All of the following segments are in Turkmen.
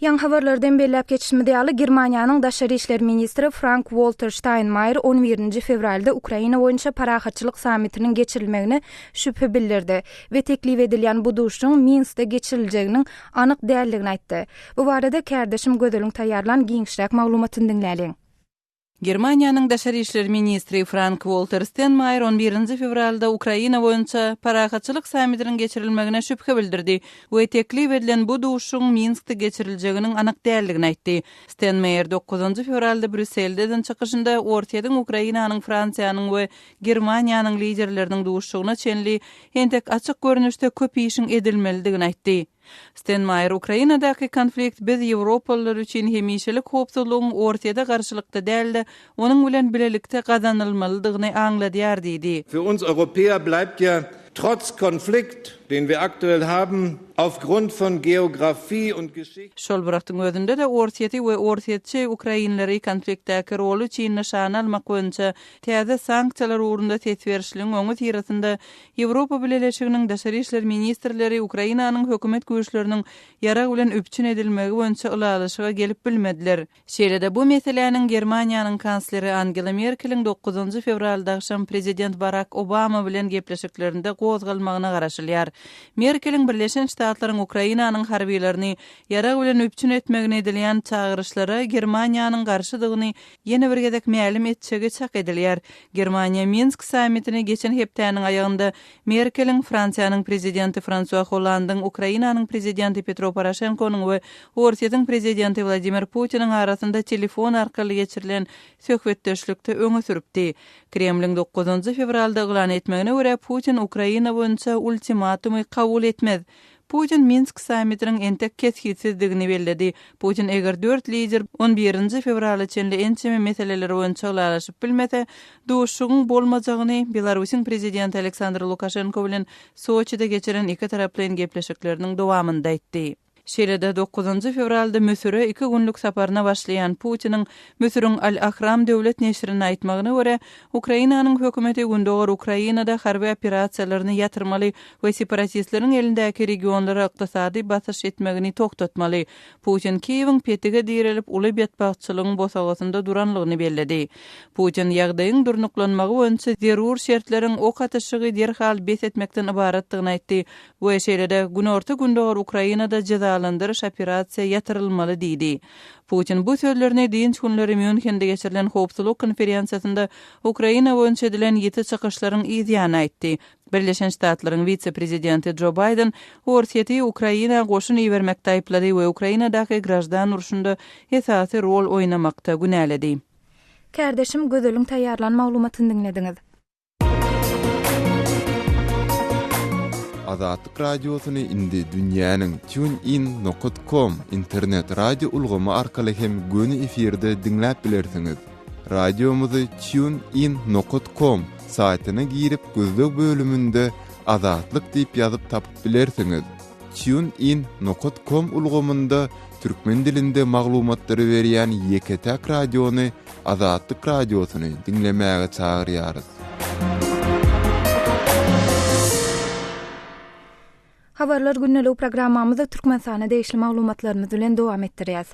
Yan haberlerden bellep geçişmede ýaly Germaniýanyň Daşary işler ministri Frank-Walter Steinmeier 11 fevralda Ukraina boýunça parahatçylyk sammitiniň geçirilmegine şüphe bildirdi we teklip edilýän bu duşuň Minskde geçiriljeginiň anyk däldigini aýtdy. Bu barada kärdeşim Gödeliň taýýarlan giňişräk maglumatyny dinläliň. Germaniýanyň Daşary işler ministri Frank-Walter Steinmeier 11 fevralda Ukraina boýunça parahatçylyk sammitiniň geçirilmegine şüphe bildirdi we teklip edilen bu duşuň Minskde geçiriljeginiň anyk däldigini aýtdy. Steinmeier 9 fevralda Brüsselden çykyşynda ortaýadyň Ukrainanyň, Fransiýanyň we Germaniýanyň liderleriniň duşugyna çenli entek açyk görnüşde köp işin edilmelidigini aýtdy. Steinmeier Ukrainadaky konflikt biz Ýewropalılar üçin hemişelik hopsuzlygyň ortaýada garşylykda däldi, onuň bilen bilelikde gazanylmalydygyny aňladýar diýdi. Für uns Europäer bleibt ja trotz Konflikt, den wir aktuell haben, aufgrund von Geografie und Geschichte. Şol bıraktyň özünde de ortaýaty we ortaýatçy Ukrainleri konfliktdäki rolu üçin nişan almak boýunça täze sanksiýalar uğrunda tesberişligiň öňü tirasynda Ýewropa Birleşiginiň Daşary işler ministrleri Ukrainanyň hökümet güýçleriniň ýara bilen öpçün edilmegi boýunça ulalaşyga gelip bilmediler. Şeýlede bu meseleniň Germaniýanyň kansleri Angela Merkeliň 9 fevralda akşam prezident Barack Obama bilen gepleşiklerinde gozgalmagyna garaşylýar. Merkeliň Birleşen Ştatlaryň Ukrainanyň harbiýlerini ýara bilen öpçün etmegine edilýän çağırışlara Germaniýanyň garşydygyny ýene bir gezek mälim etjegi çak edilýär. Germaniýa Minsk sammitini geçen hepdäniň aýagynda Merkeliň, Fransiýanyň prezidenti François Hollande'ň, Ukrainanyň prezidenti Petro Poroshenko'nyň we Ortaýadyň prezidenti Vladimir Putin'in arasynda telefon arkaly geçirilen söhbetdeşlikde öňe süripdi. Kremliň 9 fevralda elan etmegine görä Putin Ukraina boýunça ultimatumy kabul etmez. Putin Minsk sammitiniň entek keskitsizdigini belledi. Putin eger 4 lider 11 fevral içinde ençeme meseleleri boýunça ulalaşyp bilmese, duşugyň bolmajagyny Belarusyň prezidenti Aleksandr Lukashenko bilen Soçida geçiren iki taraplyň gepleşikleriniň dowamynda aýtdy. Şeýlede 9 fevralda Mösüre 2 günlük saparyna başlayan Putiniň Mösürüň Al-Ahram döwlet neşrine aýtmagyna görä, Ukrainanyň hökümeti gündogor Ukrainada harby operasiýalaryny ýatyrmaly we separatistleriň elindäki regionlara ykdysady basyş etmegini toktatmaly. Putin Kiýewiň petige dirilip uly betbagçylygyň bosagasynda duranlygyny belledi. Putin ýagdaýyň durnuklanmagy boýunça zerur şertleriň ok atışygy derhal bes etmekden ibaratdygyny aýtdy we şeýlede günorta gündogor Ukrainada cezalandyrış operasiýa ýatyrylmaly diýdi. Putin bu sözlerini diýinç günleri Münchende geçirilen hopsuzlyk konferensiýasynda Ukraina boýunça edilen ýeti çykyşlaryň ýygyny aýtdy. Birleşen Ştatlaryň vice-prezidenti Joe Biden ortaýaty Ukraina goşun ýermekde aýplady we Ukrainadaky grajdan uruşunda esasy rol oýnamakda günäledi. Kärdeşim Gödeliň taýýarlan maglumatyny dinlediňiz. Azatlyk radiosyny indi dünýäniň tunein.com internet radio ulgamy arkaly hem göni efirde dinläp bilersiňiz. Radiomuzy tunein.com saýtyna girip gözlek bölümünde Azatlyk diýip ýazyp tapyp bilersiňiz. tunein.com ulgamynda türkmen dilinde maglumatlary berýän Ýeketäk radiony Azatlyk radiosyny dinlemäge çagyrýarys. Habarlar günnelik programmamyzda Türkmenistana değişli maglumatlarymyz bilen dowam etdirýäs.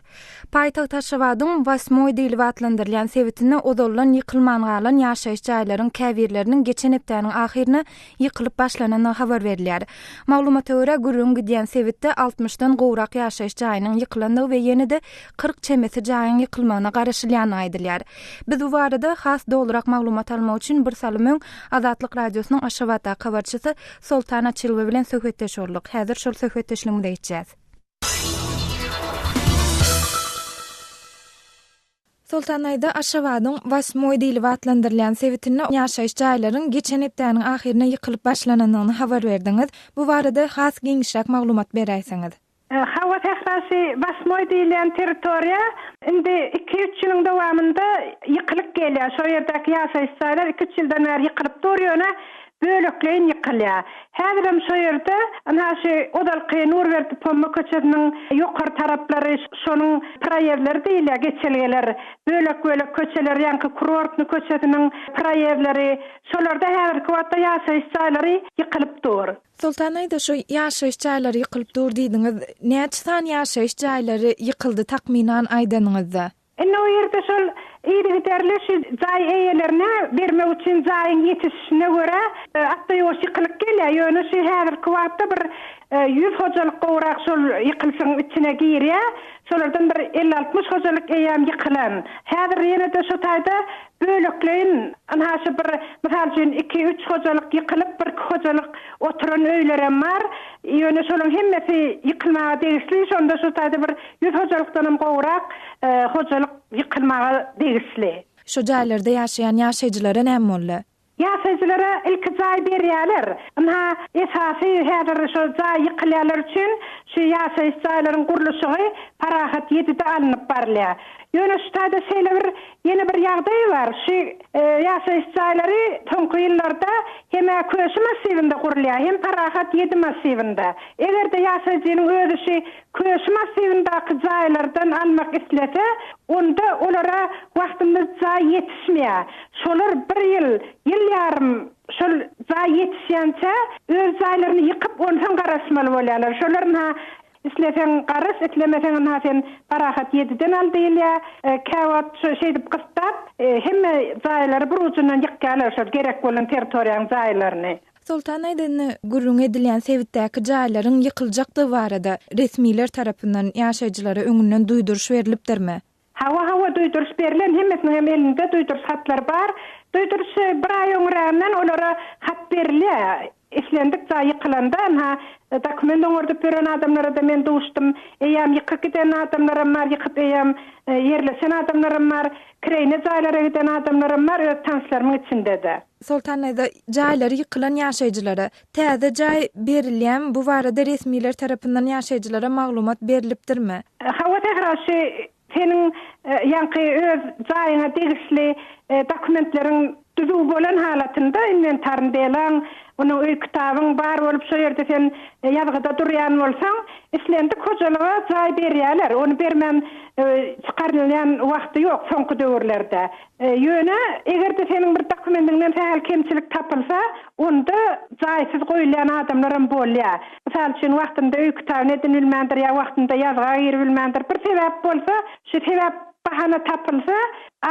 Paýtaxt Aşgabatyň Wasmoy diýilip atlandyrylýan sebitinde odalan ýykylman galan ýaşaýyş jaýlaryň käbirleriniň geçen hepdäniň ahyryna ýykylyp başlananyny habar berilýär. Maglumata görä gürrüň gidýän sebitde 60-dan gowrak ýaşaýyş jaýynyň ýykylandygy we ýene-de 40 çemesi jaýyň ýykylmagyna garaşylýany aýdylýar. Biz bu barada has dolarak maglumat almak üçin bir salymyň Azatlyk radiosynyň Aşgabatda habarçysy Soltana Çylby bilen söhbetdeşýär. Häzir şol söhbetdeşligimde geçýäs. Sultanaýda Aşgabatyň Wasmoy diýilip atlandyrylýan sebitinde ýaşaýyş jaýlaryň geçen hepdäniň ahyryna ýykylyp başlananyny habar berdiňiz. Bu barada has giňişräk maglumat beräýsiňiz. Hawa tährasy Wasmoy diýilen territoriýa indi 2-3 ýylyň dowamında ýykylyp gelýär. Şo ýerdäki ýaşaýyş jaýlar 2-3 ýyldan beri ýykylyp durýar. bölekleyin yıkılya. Häzirem şu ýerde anhaşy Odalky Nurberdi Pomma köçediň ýokary taraplary şonuň proýewleri diýilýär, geçelgeler, bölek köçeler, ýa-ni kurortny köçediň proýewleri, şolarda häzirki wagtda ýaşaýyş jaýlary ýykylyp dur. Sultan aýda şu ýaşaýyş jaýlary ýykylyp dur diýdiňiz. Näçe san ýaşaýyş jaýlary ýykyldy takminan aýdanyňyzda? O ýerde şol ýerli jaý eýelerine bermek üçin jaýyň ýetişine görä atda ýoş ýykylyp gelýär. Ýöne şu häzirki wagtda bir 100 hojalyk gowrak şol ýykylsyň içine girýär. Şolardan bir 50-60 hojalyk eýam ýykylan. Häzir ýene de şu taýda bölekleyin anhaşy bir misal üçin 2-3 hojalyk ýykylyp bir hojalyk oturan öýlerem bar. Ýöne şolaryň hemmesi ýykylmaga degişli. Şonda şu taýda bir 100 hojalykdan gowrak hojalyk ýykylmaga degişli. Şu jaýlarda ýaşaýan ýaşaýjylara näme boldy? Ýaşaýjylara ilk jaý berýärler. Ana esasy häzir şu jaý ýykylýarlar üçin şu ýaşaýyş jaýlarynyň gurulşygy parahat ýetide alınıp barlýar. Ýöne şu taýda şeýle ýene bir ýagdaý bar. Şu ýaşaýyş jaýlary soňky ýyllarda hem köşe massivinde gurulýar, hem parahat ýedi massivinde. Egerde ýaşaýjynyň özü köşe massivindaky jaýlardan almak islese, onda olara wagtymyz jaý ýetişmeýär. Şolar bir ýyl ýarym şol jaý ýetişýänçe öz jaýlaryny ýykyp ondan garaşmaly bolýarlar. Şolaryň İslefen qarış, islemesen hasen parahat yediden aldyýar. Kawat şeýdip gystap, hemme jaýlary bir ucundan ýykýarlar, şol gerek bolan territoriýaň jaýlaryny. Sultan aýdyny gurrun edilen Sewitdäki jaýlaryň ýykyljakdy barada resmiler tarapyndan ýaşaýjylara öňünden duýduruş berilipdirmi? Hawa duýduruş berilen, hemmesiniň elinde duýduruş hatlar bar. Duýduruş bir aý öňränden olara hat berilýär. İşlendik jaý ýykylanda, dokument öňürde beren adamlara da men duşdum. Eýam ýykyp giden adamlaram bar, ýykyp eýam ýerlesen adamlaram bar, kireyne jaýlara giden adamlaram bar, öz tanşlaryň içinde-de. Sultan aýda jaýlary ýykylan ýaşaýjylara täze jaý berilýän bu barada resmiler tarapyndan ýaşaýjylara maglumat berilipdirmi? Hawa tehraşy senin ýa-ni öz jaýyna degişli dokumentleriň düzü bolan halatynda inventaryny deýlen, onun öý kitabyň bar bolup şu ýerde sen ýazgyda durýan bolsaň, islendik hojalyga jaý berýärler. Onu bermem çykarylýan wagty ýok soňky döwürlerde. Ýöne egerde senin bir dokumendiňden täl kemçilik tapylsa, onda jaýsyz goýulan adamlarym bolýar. Misal üçin wagtynda öý kitabyny edinilmändir ýa wagtynda ýazga girilmändir. Bir sebäp bolsa, şu sebäp bahana tapylsa,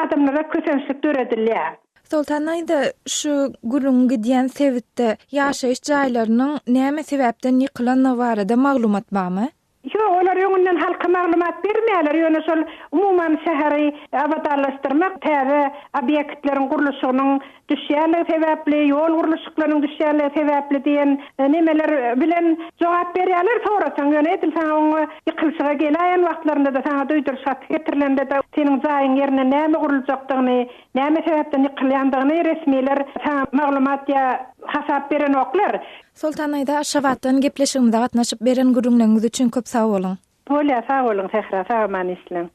adamlara kösençlik döredilýär. Sultan aýda şu gurrun gidýän Sewitde ýaşaýyş jaýlarynyň näme sebäpden ýykylan barada maglumat barmy? Ýok, olar ýöňünden halka maglumat bermeýärler. Ýöne şol umumyň şäheri abadallaşdyrmak, täze obyektleriň gurulşygynyň düşýärligi sebäpli, ýol gurulşyklarynyň düşýärligi sebäpli diýen nemeler bilen jogap berýärler. Sorasaň ýöne edilsäň oňa ýykylşyga gelýän wagtlarynda da saňa duýduruş getirilende de seniň jaýyň ýerine näme guruljakdygyny, näme sebäpden ýykylýandygyny resmiler saňa maglumat ýa hasap beren oklar. Sultan aýda şawatdan gepleşigimizde gatnaşyp beren gurrunlaryňyz üçin köp sag bolun. Bolýar, sag bolun, Tehra, sag manislen.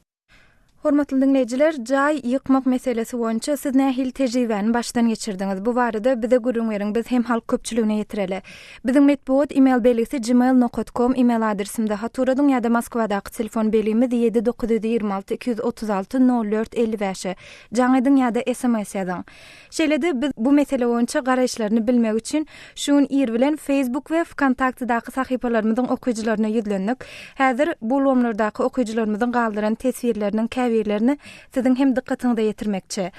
Hormatly dinleýijiler, jaý ýykmak meselesi boýunça siz nähil tejribäni başdan geçirdiňiz. Bu barada bize gurrun beriň, biz hem halk köpçüligine ýetireli. Biziň medpuat email belgisi gmail.com email adresimde haturadyň ýa-da Moskwadaky telefon belgimiz 7926 236 04 55. Jaňydyň ýa-da SMS ýazyň. Şeýlede biz bu mesele boýunça garaşlaryny bilmek üçin şuň ýer bilen Facebook we Kontaktdaky sahypalarymyzyň okuyjylaryna ýüzlendik. Häzir bu lomlardaky okuyjylarymyzyň galdyran tesvirleriniň käbirlerini siziň hem dikkatiňizde ýetirmekçi.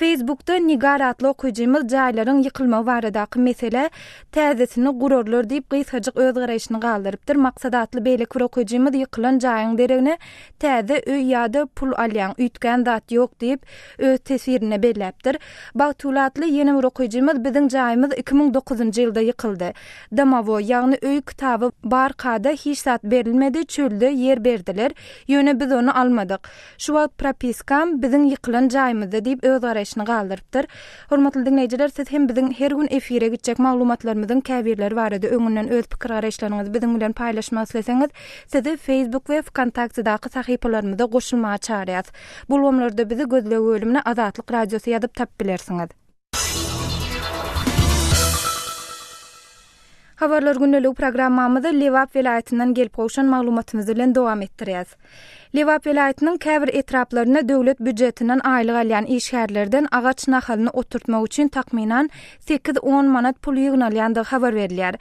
Facebook'ta Nigar adly okuyjymyz jaýlaryň ýykylma baradaky mesele täzesini gururlar diýip gysgaçyk öz garaşyny galdyrypdyr. Maksat adly beýleki bir okuyjymyz ýykylan jaýyň deregine täze öý ýa-da pul alýan, üýtgän zat ýok diýip öz tesvirini belläpdir. Bagtulatly ýene bir okuyjymyz biziň jaýymyz 2009-njy ýylda ýykyldy. Damawo ýagny öý kitaby bar kada hiç zat berilmedi, çölde ýer berdiler. Ýöne biz onu almadyk. Şu wagt propiskam biziň ýykylan jaýymyzda diýip öz garaşyny galdyrypdyr. Hormatly dinleýijiler, siz hem biziň her gün efire gitjek maglumatlarymyzyň käbirleri barada öňünden öz pikir garaşlaryňyzy biziň bilen paýlaşmak isteseňiz, sizi Facebook we Kontaktdaky sahypalarymyza goşulmaga çağırýas. Bu lomlarda bizi gözlegi bölümine Azatlyk radiosy ýazyp tap bilersiňiz. Habarlar günnälik programmamyzda Lewap vilayetinden gelip goşan maglumatymyzy bilen dowam etdirýäs. Lewap vilayetiniň käbir etraplaryna döwlet büdjetinden aýlyk alýan işgärlerden agaç nahalyny oturtmak üçin takminan 8-10 manat pul ýygnalýandygy habar berilýär.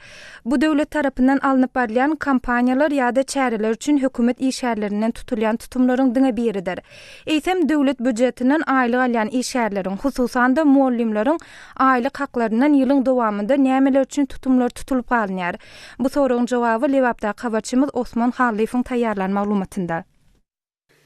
Bu döwlet tarapyndan alınıp barýan kampaniýalar ýa-da çäreler üçin hökümet işgärlerinden tutulýan tutumlaryň diňe biridir. Eýsem döwlet büdjetinden aýlyk alýan işgärleriň, hususan da muallimleriň aýlyk haklaryndan ýylyň dowamında nämeler üçin tutumlar tutulup galynýar? Bu soragyň jogaby Lewapda habarçymyz Osman Halifoň taýýarlan maglumatynda.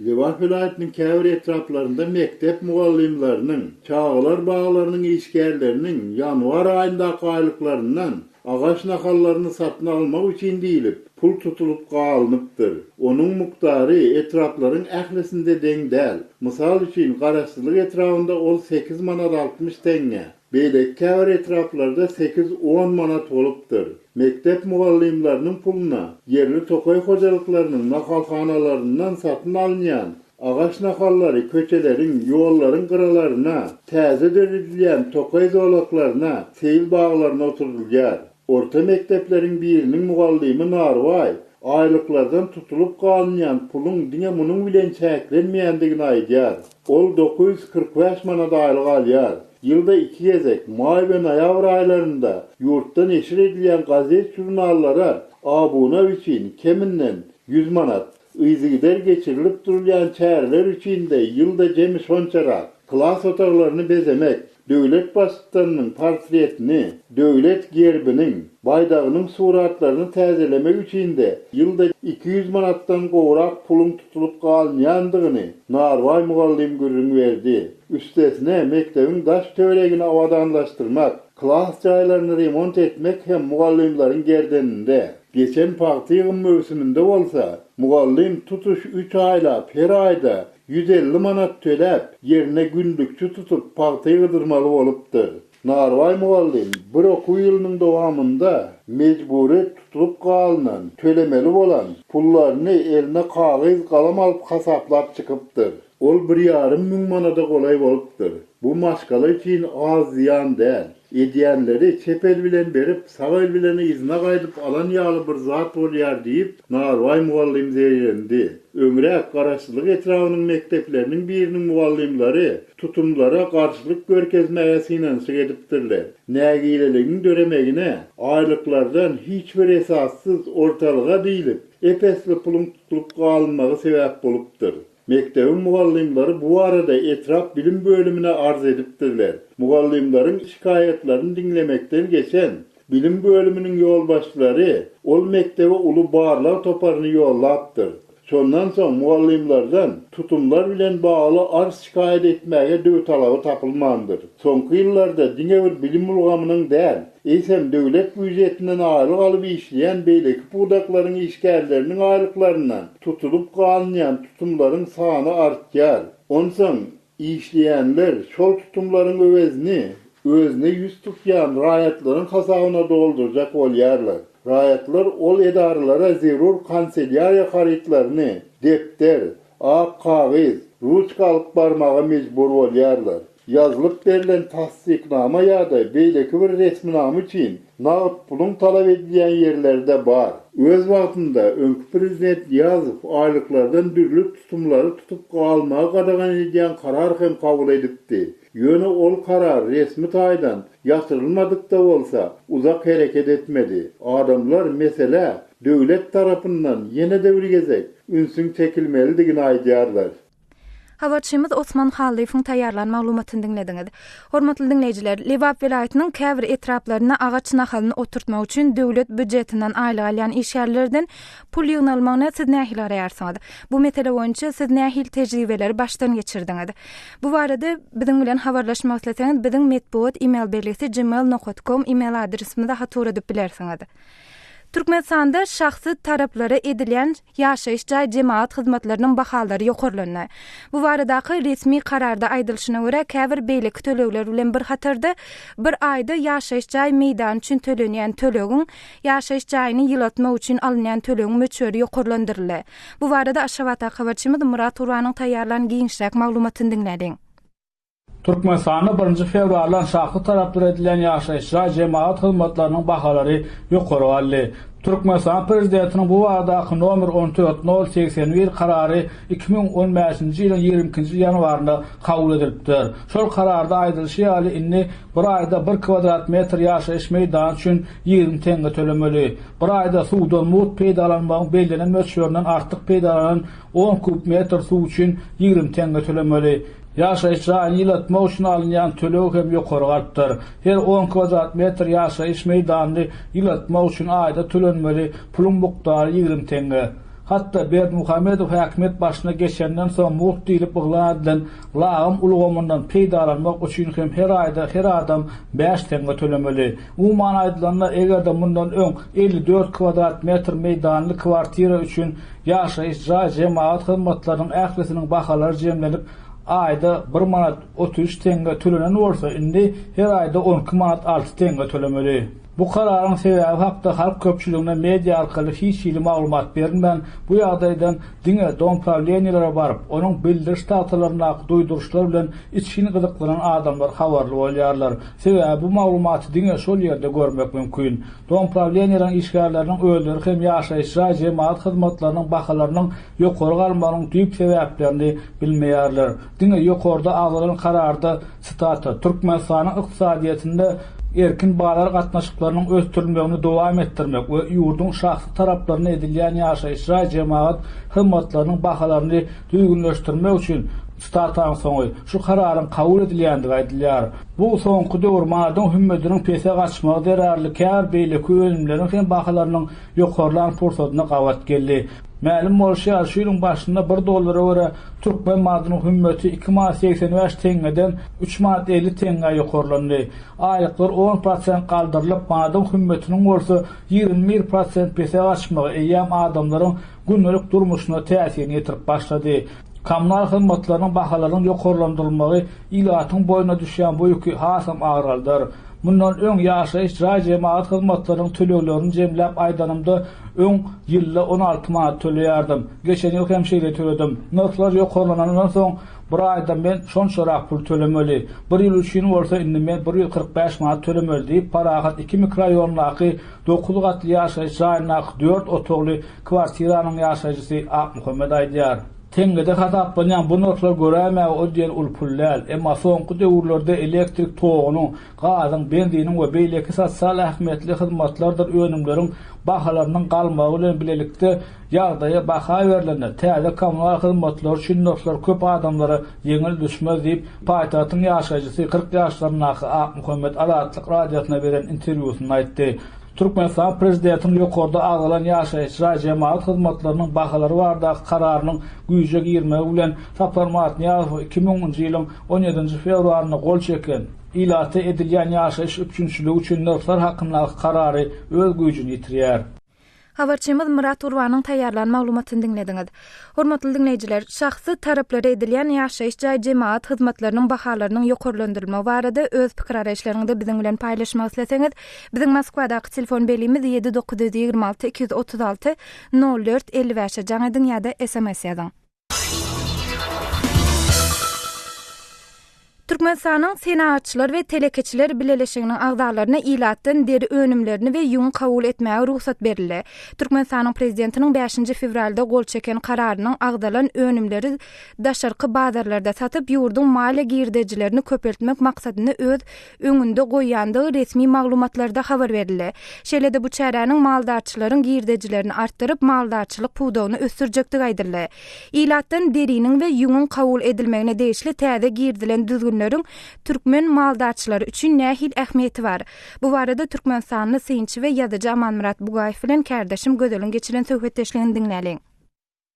Lewap vilayetiniň käbir etraplarynda mektep mugallimläriniň, çağlar baglarynyň işgärleriniň ýanwar aýyndaky aýlyklaryndan agaç nahallaryny satyn almak üçin diýilip, pul tutulup galanypdyr. Onuň muktary etraplaryň ählisinde deň däl. Mysal üçin garaşsylyk etrafynda ol 8 manat 60 teňe. Beýle käbir etraplarda 8-10 manat bolupdyr. Mektep mugallimläriniň puluna yerli tokay hojalyklarynyň nahalhanalaryndan satyn alınýan agaç nahallary köçeleriň, ýollaryň gyralaryna, täze döredilýän tokay zolaklaryna, seyil baglaryna oturulýar. Orta mektepleriň biriniň mugallimy Narway aýlyklardan tutulup galynýan pulun diňe munyň bilen çäklenmeýändigini aýdýar. Ol 945 manat aýlyk alýar. Ýylda 2 gezek may we noýabr aýlarynda ýurtdan eşir edilýän gazet jurnallara abuna üçin keminden 100 manat ýzygider geçirilip durulýan çäreler üçin de ýylda jemi şonçarak klas otaglaryny bezemek, döwlet başçylarynyň portretini, döwlet gerbiniň, baydagynyň suratlaryny täzelemek üçin de ýylda 200 manatdan gowrak pulun tutulup galynýandygyny Narway mugallim görüň berdi. Üstesine mektebiň daş töweregini awadanlaşdyrmak, klas jaýlaryny remont etmek hem mugallimlaryň gerdeninde. Geçen parti ýygyny mövsüminde bolsa, mugallim tutuş 3 aýlap her aýda 150 manat töläp, yerine gündükçü tutup parti ýygdyrmaly bolupdyr. Narway mugallim bir okuw ýylynyň dowamında mejburi tutulup galynan, tölemeli bolan pullaryny eline kagys galam alyp hasaplap çykypdyr. Ol 1,5 müň manata golay bolupdyr. Bu maşgala üçin az ziyan däl. Edýänleri çepel bilen berip, sağ el bilen izine gaýdyp alan ýaly bir zat bolýar diýip Narway mugallim zeýrendi. Öňrek garaşsylyk etrafynyň mektepleriniň biriniň mugallimlary tutumlara garşylyk görkezmäge synanşyk edipdirler. Nägileliginiň döremegine aýlyklardan hiç bir esassız ortalyga diýilip, epesli pulun tutulup galynmagy sebäp bolupdyr. Mektebiň mugallimlary bu arada etraf bilim bölümine arz edipdirler. Mugallimlaryň şikaýetlerini dinlemekden geçen bilim bölüminiň ýolbaşçylary ol mektebe uly barlar toparyny ýollapdyr. Şondan soň mugallimlardan tutumlar bilen bagly arz şikaýet etmäge döwlet talaby tapylmandyr. Soňky ýyllarda diňe bir bilim ulgamynyň däl, eýsem döwlet büdjetinden aýlyk alyp işleýän beýleki budaklaryň işgärleriniň aýlyklaryndan tutulup galynýan tutumlaryň sany artýar. Onsoň işleýänler şol tutumlaryň özüne ýüz tutýan raýatlaryň hasabyna doldurjak bolýarlar. Raýatlar ol edaralara zerur kanselyariýa haritlaryny, depter, ak kagys, ruçka alyp barmaga mejbur bolýarlar. Yazılıp berilen tasdiknama ýa-da beýleki bir resminama üçin nagd pulun talap edilýän ýerlerde bar. Öz wagtynda öňkü prezident ýazyp aýlyklardan dürlük tutumlary tutup galmagy gadagan edýän karar hem kabul edipdi. Ýöne ol karar resmi taýdan ýatyrylmadykda bolsa uzak hereket etmedi. Adamlar mesele döwlet tarapyndan ýene-de bir gezek ünsüň çekilmelidigini aýdýarlar. Habarçymyz Osman Halifoň taýýarlan maglumatyny dinlediňiz. Hormatly dinleýijiler, Lewap vilayetiniň käbir etraplaryna agaç nahalyny oturtmak üçin döwlet büdjetinden aýlyk alýan işgärlerden pul ýygnalmagyna siz nähili araýarsyňyz? Bu mesele boýunça siz nähili tejribeleri başdan geçirdiňiz? Bu barada biziň bilen habarlaşmak isleseňiz, biziň medpuat email belgisi gmail.com email adresimizde hatur edip bilersiňiz. Türkmenistanda şahsy taraplara edilýän ýaşaýyş jaý jemaat hyzmatlarynyň bahalary ýokarlandy. Bu baradaky resmi kararda aýdylyşyna görä käbir beýleki tölegler bilen bir hatarda bir aýda ýaşaýyş jaý meýdany üçin tölenýän tölegiň ýaşaýyş jaýyny ýylatmak üçin alynýan tölegiň möçberi ýokarlandyryldy. Bu barada Aşgabat habarçymyz Murat Urwanyň taýýarlan giňişräk maglumatyny dinlädiň. Türkmenistan'da 1 fevraldan şahsy taraplar edilen ýaşaýyşlar jemaat hyzmatlarynyň bahalary ýokary aldy. Türkmenistan prezidentiniň bu wagtdaky nomer 14081 karary 2015-nji ýylyň 22-nji ýanwarynda kabul edilipdir. Şol kararda aýdylyşy ýaly inni bir aýda 1 kvadrat metr ýaşaýyş meýdany üçin 20 tenge tölemeli. Bir aýda suwdan mut peýdalanmagyň belgilenen möçberinden artyk peýdalanan 10 kub metr suw üçin 20 tenge tölemeli. Ýaşaýyş raýony ýylatmak üçin alynýan tölew hem ýokary galypdyr. Her 10 kvadrat metr ýaşaýyş meýdanyny ýylatmak üçin aýda tölenmeli pulun mukdary 20 tenge. Hatta Berdimuhamedow häkimet başyna geçenden soň mult diýilip byglanýan lagym ulgamyndan peýdalanmak üçin hem her aýda her adam 5 tenge tölemeli. Umuman aýdylanyna egerde mundan öň 54 kvadrat metr meýdanly kwartira üçin ýaşaýyş jemaat hyzmatlarynyň ählisiniň bahalary jemlenip aýda 1 manat 33 tenge төлenen bolsa, indi her aýda 12 manat 6 tenge tölemeli. Bu kararyň sebäbi hakda halk köpçüligine media arkaly hiç ýyly maglumat berilmän. Bu ýagdaýdan diňe dompravleniýelere baryp, onuň bildiriş dagtalaryna duýduruşlar bilen içini gyzyklanan adamlar habarly bolýarlar. Sebäbi bu maglumaty diňe şol ýerde görmek mümkin. Dompravleniýelerin işgärleriniň öldüri hem ýaşaýyş jemaat hyzmatlarynyň bahalarynyň ýokary galmagynyň düýp sebäplerini bilmeýärler. Diňe ýokarda agylan kararda stata Türkmenistanyň ykdysadyetinde erkin bağlar gatnaşyklarynyň ösdürilmegini dowam etdirmek we ýurdun şahsy taraplaryna edilýän ýaşaýyş jemaat hyzmatlarynyň bahalaryny düýgünleşdirmek üçin stataň soňy şu kararyň kabul edilýändigi aýdylýar. Bu soňky döwürmanyň hümmetiniň pese gaçmagy derärli kär beýleki önümleriň hem bahalarynyň ýokarlan fursatyna gawat geldi. Ma'lum bolýar şu ýylyň başynda $1 görä Türkmen madynyň hümmeti 2,85 tengeden 3,50 tenge ýokarlandy. Aýlyklar 10% galdyrylyp madyň hümmetiniň bolsa 21% pese gaçmagy eýem adamlaryň günlük durmuşyna täsirini ýetirip başlady. Kommunal hyzmatlarynyň bahalarynyň ýokarlandyrylmagy ilatyň boýuna düşýän bu ýükü hasam agraldyr. Mundan öň ýaşaýyş jemaat hyzmatlarynyň төлewlerini jemläp aýdanymda öň ýylda 16 manat töleýärdim. Geçen ýyl hem şeýle töledim. Narplar ýokarlanandan soň bir aýda men şonçarak pul tölemeli. Bir ýyl üçin bolsa indi men 145 manat tölemeli diýip parahat 2 mikroraýonlaky 9 gatly ýaşaýyş raýonuny 4 otogly kwartiranyň ýaşaýjysy Ahmuhammed aýdýar. Tengede hataplanyan bu notlar göräme o diýen ul pullal. Emma soňky döwürlerde elektrik togynyň, gazyň, benziniň we beýleki sosial ähmiýetli hyzmatlardyr önümleriň bahalarynyň galmagy bilen bilelikde ýagdaýa baha berilenler. Täze kommunal hyzmatlar üçin notlar köp adamlara ýeňil düşmez diýip paýtagyň ýaşaýjysy 40 ýaşlarynaky Ahmuhammed Alatlyk radiosyna beren interwýusyny aýtdy. Türkmenistan prezidentiniň ýokarda agylan ýaşaýyş jemaat hyzmatlarynyň bahalary barada kararynyň güýje girmegi bilen Saparmat Niýazow 2010-njy ýylyň 17-nji fevralyna gol çeken ilaty edilýän ýaşaýyş üçinçiligi üçin narplar hakyndaky karary öz güýjüni ýitirýär. Habarçymyz Murat Urwanyň taýýarlan maglumatyny dinlediňiz. Hormatly dinleýijiler, şahsy taraplara edilýän ýaşaýyş jemaat hyzmatlarynyň bahalarynyň ýokarlandyrylmagy barada öz pikir araýşlaryňyzy biziň bilen paýlaşmak isleseňiz, biziň Moskwadaky telefon belimiz 7926 236 04 55 jaň ediň ýa-da SMS ýazyň. Türkmenistanyň senatçylar we telekeçiler bileleşiginiň agdalaryna ilatdan deri önümlerini we ýuň kabul etmäge ruhsat berildi. Türkmenistanyň prezidentiniň 5 fevralda gol çeken kararynyň agdalan önümleri daşarky bazarlarda satyp ýurdun maliýe girdejilerini köpeltmek maksadyny öz öňünde goýýandygy resmi maglumatlarda habar berildi. Şeýle-de bu çäranyň maldarçylaryň girdejilerini artdyryp maldarçylyk puwdagyny ösdürjekdigi aýdyldy. Ilatdan deriniň we ýuňyň kabul edilmegine değişli täze girdilen düzgün Türkmen maldarçylary üçin nähil ähmiýeti bar. Bu barada Türkmenistanyň synçy we ýazyjy Amanmurat Bugaýew bilen kärdeşim Gödeliň geçiren söhbetdeşligini dinläliň.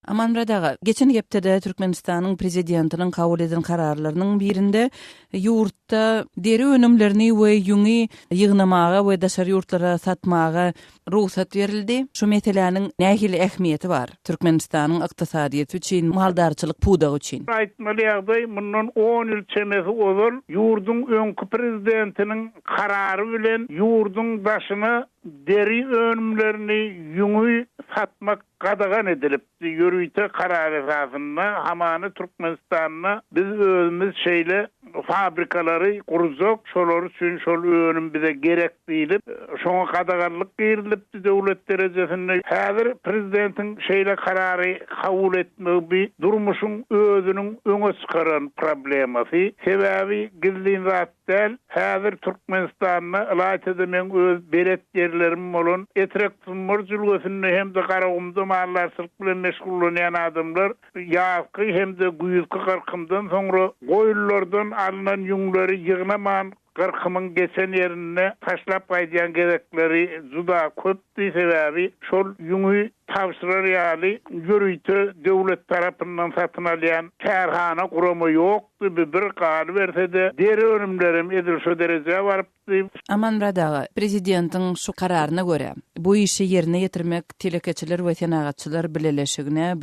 Amanmurat aga, geçen gepde Türkmenistanyň prezidentiniň kabul edilen kararlarynyň birinde ýurtda deri önümlerini we ýuňy ýygnamaga we daşary ýurtlara satmaga ruhsat berildi. Şu meseleniň nähili ähmiýeti bar Türkmenistanyň ykdysadyety üçin, maldarçylyk puwdagy üçin. Aýtmaly ýagdaý mundan 10 ýyl çemesi ozal ýurdun öňkü prezidentiniň karary bilen ýurdun başyna deri önümlerini ýuňy satmak qadagan edilipdi. Ýürüýte karar esasında hamany Türkmenistanyna biz özümüz şeýle fabrikalary gurzak, şolar üçin şol önüm bize gerek diýilip, şoňa gadagarlyk girilipdi döwlet derejesinde. Häzir prezidentin şeýle karary kabul etmegi durmuşyň özüniň öňe çykaran problemasy. Sebäbi gizlin zat del, häzir Türkmenistanyna ilaçda men öz belet yerlerim bolan etrek tümür jülgesinde hem de garagymda mallarçylyk bilen meşgullanýan adamlar ýazgy hem de güýzki garkymdan soňra goýullardan alynan ýunglary ýygnaman garkymyň geçen ýerine taşlap gaýdýan gerekleri juda köpdi sebäbi şol ýungy tavsirar ýaly ýürüýte döwlet tarapyndan satyn alýan kärhana guramy ýokdy, bir galy bersede deri önümlerim edil şu derejeye barypdy. Aman Radaga, prezidentin şu kararyna göre bu işi yerine getirmek telekeçiler we tenagatçylar bileleşigine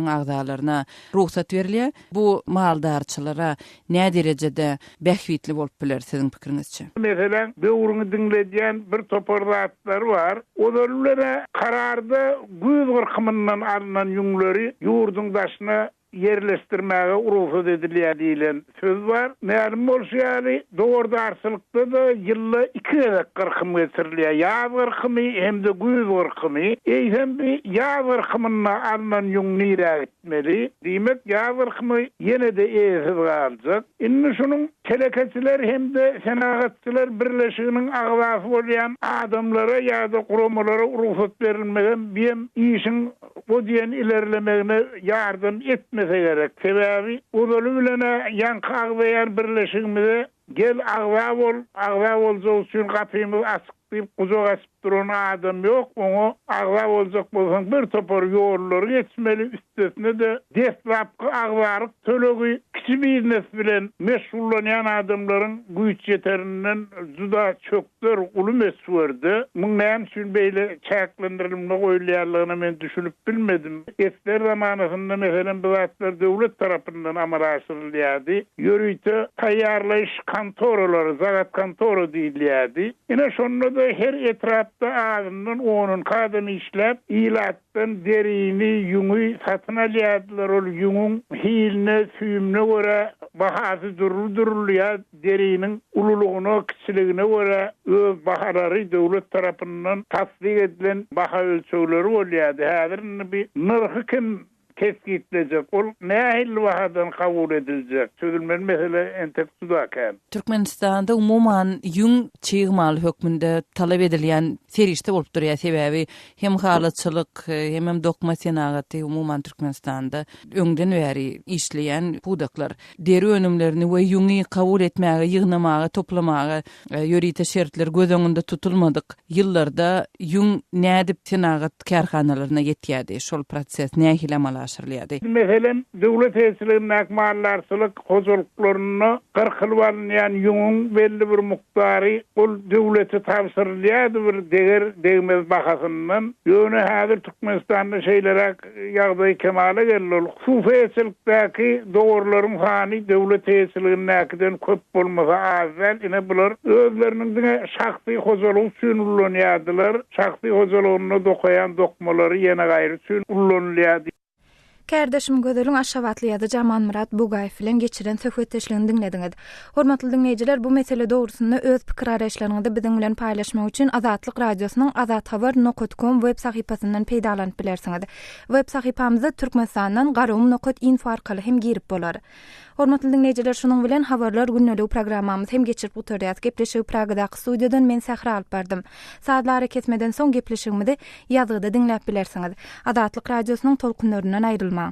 agdalaryna ruhsat berilýär. Bu maldarçylara näme derejede bähwitli bolup biler siziň pikiriňizçe? Mesela döwrüňi dinledýän bir toparlatlar var. Olara kararda güýz gyrkymyndan alynan ýunglary ýurduň daşyna yerleştirmäge urusat edilýär diýilen söz var. Näme bolýary dogordarçylykda da ýylla 2 gyrkym geçirilýär. Ýaz gyrkymy hem de güýz gyrkymy. Eýsem bir ýaz gyrkymyna alynan ýung nirä gitmeli. Diýmek ýaz gyrkymy ýene de eýsip galjak. Indi şunuň telekeçiler hem de senagatçylar birleşiginiň agzasy bolýan adamlara ýa-da guramalara urusat berilmegen bir işin bu diýen ilerlemegine ýardym etmese gerek. Sebäbi ulaly bilen ýanky agzaýar birleşigimizde gel agza bolsa üçin gapymy açyk diýip guzak açyp duran adam ýok. Oňa agza boljak bolsaň bir topar ýollar geçmeli, üstesine de deslapky agzaryk tölegi kiçi biznes bilen meşgullanýan adamlaryň güýç ýeterinden juda çökler uly meswerdi. Muň näme üçin beýle çäklendirilme goýulýarlygyny men düşünüp bilmedim. Esler zamanynda meselen bu zatlar döwlet tarapyndan amala aşyrylýardy. Ýürüýte taýýarlaýyş kantoralary, zagat kantoru diýilýärdi. Ine şonda da her etrapda ağzından onun kadını işlep ilattan derini ýungy satyn alýardylar. Ol ýungyň hiline, süýümine göre bahasy durulýar. Deriniň ululugyna, kiçiligine göre öz bahalary döwlet tarapyndan tasdik edilen baha ölçegleri bolýardy. Häzir bir nyrhy kim keskitlejek, ol nähil wahadan kabul ediljek. Sözülmen mesele entek sudakan. Türkmenistanda umuman ýung çyğmal hökmünde talap edilýän serişde bolup durýar. Sebäbi hem halatçylyk hem dokma senagaty umuman Türkmenistanda öňden bäri işleýän budaklar deri önümlerini we ýungy kabul etmäge, ýygnamaga, toplamaga ýörite şertler göz öňünde tutulmadyk. Ýyllarda ýung nädip senagat kärhanalaryna ýetýärdi. Şol proses nähil amala aşyrylýardy. Meselen döwlet hesabyndan akmallarçylyk hojalyklaryna 40 ýyl bolýan ýungyň belli bir muktary ol döwlete tapşyrylýardy bir degmez bahasyndan. Ýöne häzir Türkmenistanda şeýlere ýagdaý kemale gelýär. Sufiýetçilikdäki dogurlaryň sany döwlet hesabyndan köp bolmasa azal ine bular özleriniň şahsy hojalyk üçin ullanýardylar. Şahsy hojalygyny dokuyan dokmalary ýene gaýry üçin ullanýardy. Kardeşim gözüň aşawatly ýa-da Jaman Murat Bugaýew bilen geçiren söhbetleşigini dinlediňiz. Hormatly dinleýijiler, bu mesele dogrusynda öz pikir araýşlaryňyzy biziň bilen paýlaşmak üçin Azatlyk radiosynyň azathabar.com web sahypasyndan peýdalanyp bilersiňiz. Web sahypamyza Türkmenistandan garum.info arkaly hem girip bolar. Hormatly dinleýijiler, şunuň bilen habarlar günnelik programmamyz hem geçirip oturýar. Gepleşik Pragadaky studiýadan men Sahra alyp bardym. Saatlary kesmeden soň gepleşigimizi ýazgyda dinläp bilersiňiz. Azatlyk radiosynyň tolkunlaryndan aýrylma.